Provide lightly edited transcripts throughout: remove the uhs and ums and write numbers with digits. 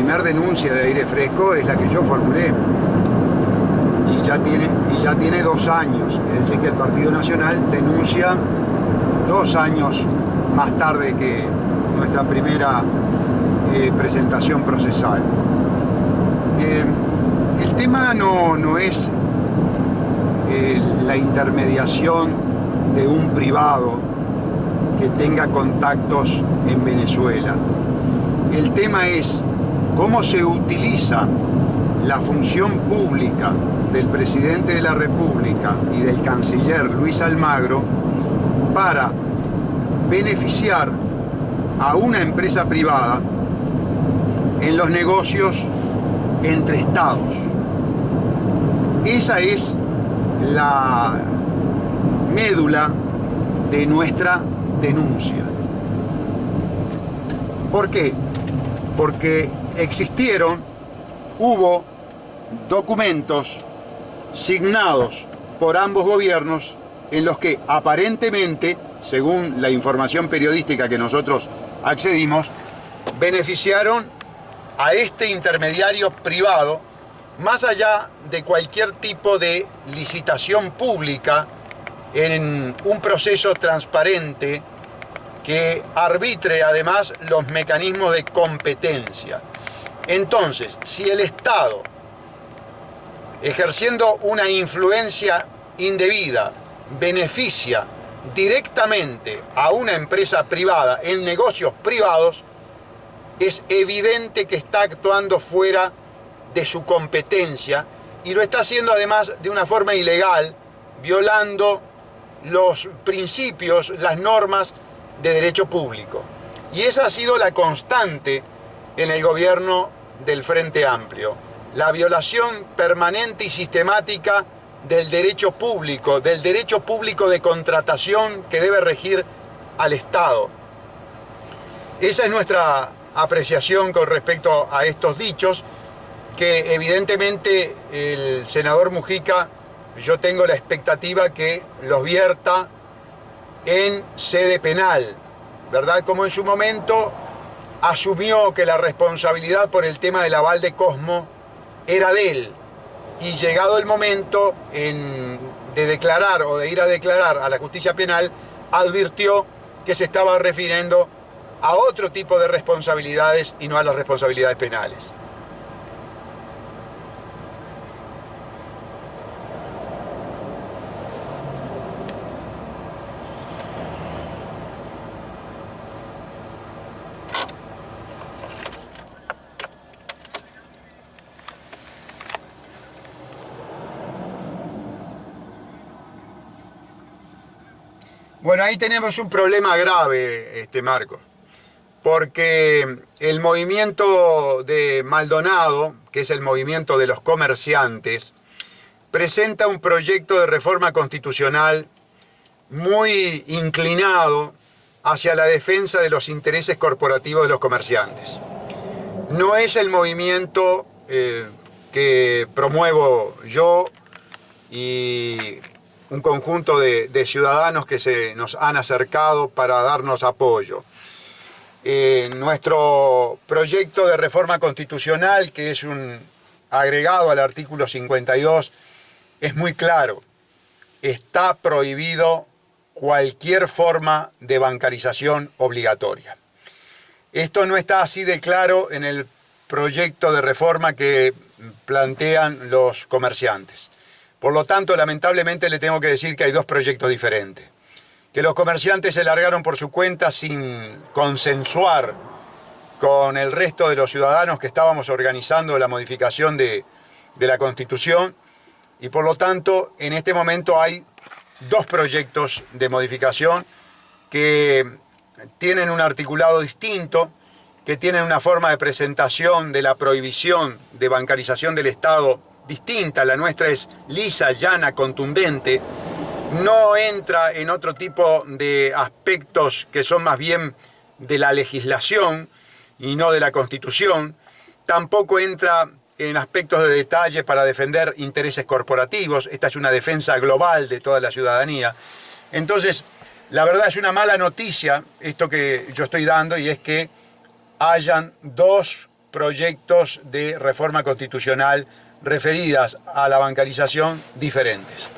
primera denuncia de Aire Fresco es la que yo formulé. Y ya tiene 2 años. Es decir, que el Partido Nacional denuncia 2 años más tarde que nuestra primera presentación procesal. El tema no es la intermediación de un privado que tenga contactos en Venezuela. El tema es cómo se utiliza la función pública del presidente de la República y del canciller Luis Almagro para beneficiar a una empresa privada en los negocios entre estados. Esa es la médula de nuestra denuncia. ¿Por qué? Porque hubo documentos signados por ambos gobiernos en los que aparentemente, según la información periodística que nosotros accedimos, beneficiaron a este intermediario privado más allá de cualquier tipo de licitación pública en un proceso transparente que arbitre además los mecanismos de competencia. Entonces, si el Estado, ejerciendo una influencia indebida, beneficia directamente a una empresa privada en negocios privados, es evidente que está actuando fuera de su competencia y lo está haciendo además de una forma ilegal, violando los principios, las normas de derecho público. Y esa ha sido la constante en el gobierno del Frente Amplio, la violación permanente y sistemática del derecho público de contratación que debe regir al Estado. Esa es nuestra apreciación con respecto a estos dichos, que evidentemente el senador Mujica, yo tengo la expectativa que los vierta en sede penal, ¿verdad? Como en su momento asumió que la responsabilidad por el tema del aval de Cosmo era de él, y llegado el momento de declarar o de ir a declarar a la justicia penal, advirtió que se estaba refiriendo a otro tipo de responsabilidades y no a las responsabilidades penales. Bueno, ahí tenemos un problema grave, Marco, porque el movimiento de Maldonado, que es el movimiento de los comerciantes, presenta un proyecto de reforma constitucional muy inclinado hacia la defensa de los intereses corporativos de los comerciantes. No es el movimiento que promuevo yo y un conjunto de ciudadanos que se nos han acercado para darnos apoyo. Nuestro proyecto de reforma constitucional, que es un agregado al artículo 52, es muy claro. Está prohibido cualquier forma de bancarización obligatoria. Esto no está así de claro en el proyecto de reforma que plantean los comerciantes. Por lo tanto, lamentablemente le tengo que decir que hay 2 proyectos diferentes. Que los comerciantes se largaron por su cuenta sin consensuar con el resto de los ciudadanos que estábamos organizando la modificación de la Constitución, y por lo tanto, en este momento hay 2 proyectos de modificación que tienen un articulado distinto, que tienen una forma de presentación de la prohibición de bancarización del Estado distinta. La nuestra es lisa, llana, contundente, no entra en otro tipo de aspectos que son más bien de la legislación y no de la Constitución, tampoco entra en aspectos de detalle para defender intereses corporativos. Esta es una defensa global de toda la ciudadanía. Entonces, la verdad es una mala noticia esto que yo estoy dando, y es que hayan 2 proyectos de reforma constitucional referidas a la bancarización diferentes.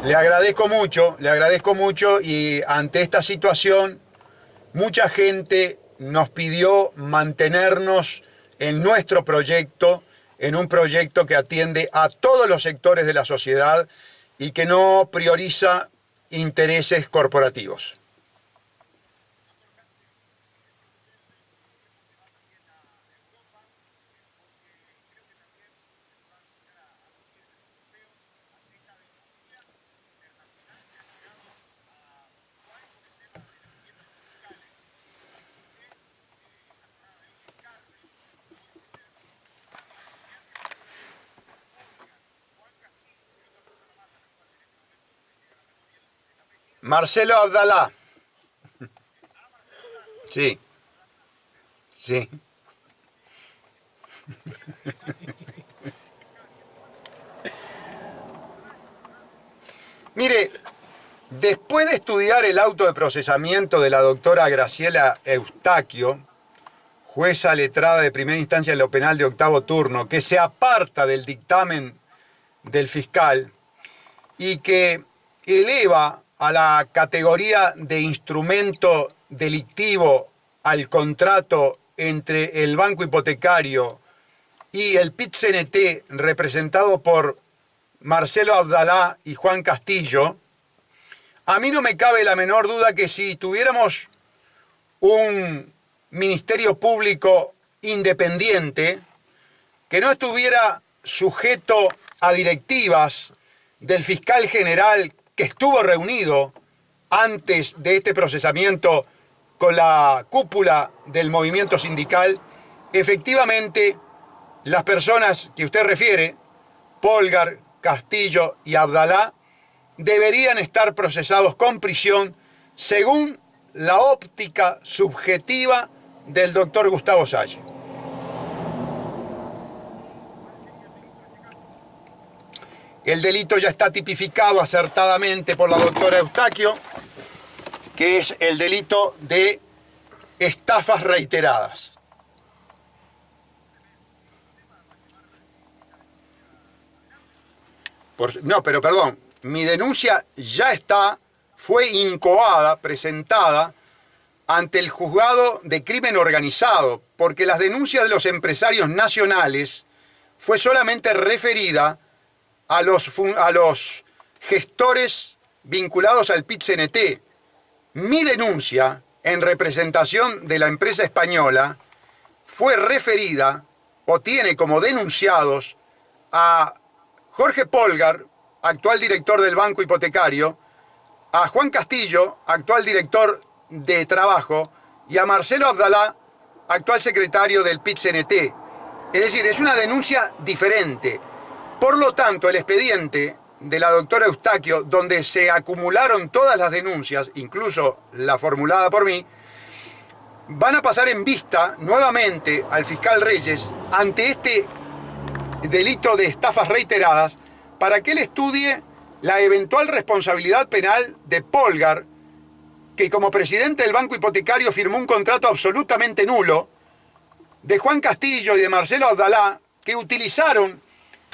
Le agradezco mucho y ante esta situación mucha gente nos pidió mantenernos en nuestro proyecto, en un proyecto que atiende a todos los sectores de la sociedad y que no prioriza intereses corporativos. Marcelo Abdalá. Sí, sí. Mire, después de estudiar el auto de procesamiento de la doctora Graciela Eustaquio, jueza letrada de primera instancia en lo penal de octavo turno, que se aparta del dictamen del fiscal y que eleva a la categoría de instrumento delictivo al contrato entre el banco hipotecario y el PIT-CNT representado por Marcelo Abdalá y Juan Castillo, a mí no me cabe la menor duda que si tuviéramos un ministerio público independiente, que no estuviera sujeto a directivas del fiscal general que estuvo reunido antes de este procesamiento con la cúpula del movimiento sindical, efectivamente las personas que usted refiere, Polgar, Castillo y Abdalá, deberían estar procesados con prisión según la óptica subjetiva del doctor Gustavo Salle. El delito ya está tipificado acertadamente por la doctora Eustaquio, que es el delito de estafas reiteradas. No, pero perdón, mi denuncia ya está, fue incoada, presentada ante el juzgado de crimen organizado, porque las denuncias de los empresarios nacionales fue solamente referida a los gestores vinculados al PIT-CNT. Mi denuncia, en representación de la empresa española, fue referida o tiene como denunciados a Jorge Polgar, actual director del Banco Hipotecario, a Juan Castillo, actual director de Trabajo, y a Marcelo Abdalá, actual secretario del PIT-CNT. Es decir, es una denuncia diferente. Por lo tanto, el expediente de la doctora Eustaquio, donde se acumularon todas las denuncias, incluso la formulada por mí, van a pasar en vista nuevamente al fiscal Reyes ante este delito de estafas reiteradas para que él estudie la eventual responsabilidad penal de Polgar, que como presidente del Banco Hipotecario firmó un contrato absolutamente nulo, de Juan Castillo y de Marcelo Abdalá, que utilizaron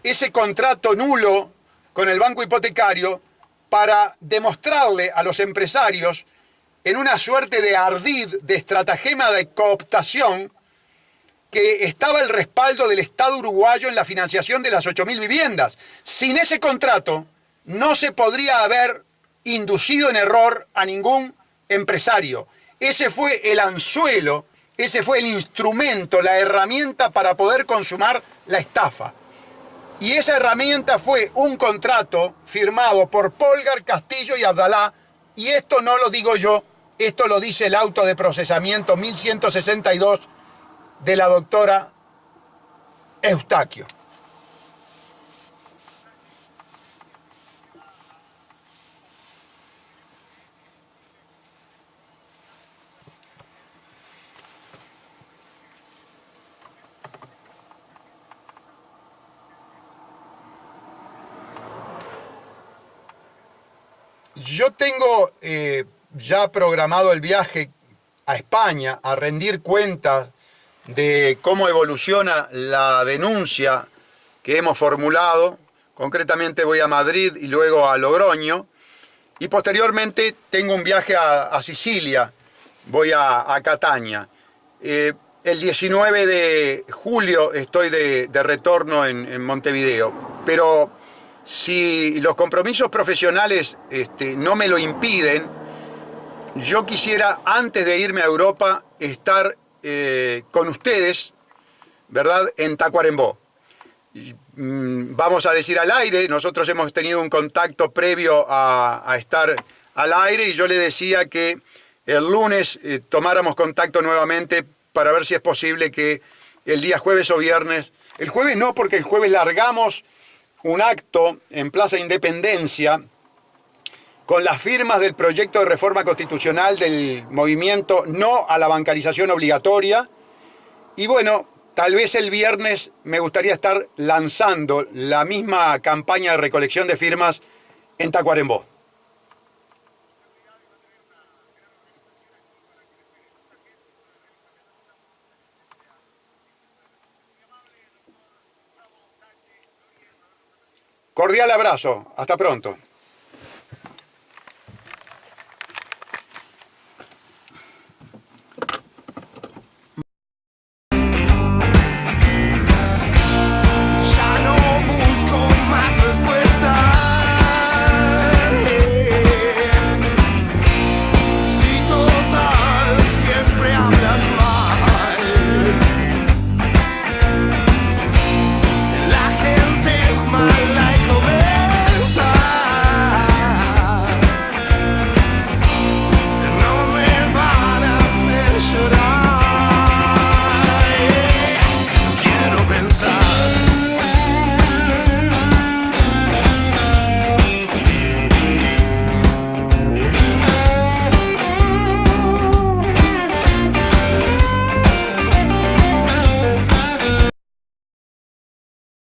ese contrato nulo con el Banco Hipotecario para demostrarle a los empresarios, en una suerte de ardid, de estratagema de cooptación, que estaba el respaldo del Estado uruguayo en la financiación de las 8.000 viviendas. Sin ese contrato no se podría haber inducido en error a ningún empresario. Ese fue el anzuelo, ese fue el instrumento, la herramienta para poder consumar la estafa. Y esa herramienta fue un contrato firmado por Polgar, Castillo y Abdalá, y esto no lo digo yo, esto lo dice el auto de procesamiento 1162 de la doctora Eustaquio. Yo tengo ya programado el viaje a España a rendir cuentas de cómo evoluciona la denuncia que hemos formulado. Concretamente voy a Madrid y luego a Logroño. Y posteriormente tengo un viaje a Sicilia, voy a Catania. El 19 de julio estoy de retorno en Montevideo, pero si los compromisos profesionales no me lo impiden, yo quisiera antes de irme a Europa estar con ustedes, ¿verdad?, en Tacuarembó. Vamos a decir al aire, nosotros hemos tenido un contacto previo a estar al aire y yo le decía que el lunes tomáramos contacto nuevamente para ver si es posible que el día jueves o viernes, el jueves no, porque el jueves largamos un acto en Plaza Independencia con las firmas del proyecto de reforma constitucional del movimiento No a la Bancarización Obligatoria. Y bueno, tal vez el viernes me gustaría estar lanzando la misma campaña de recolección de firmas en Tacuarembó. Cordial abrazo, hasta pronto.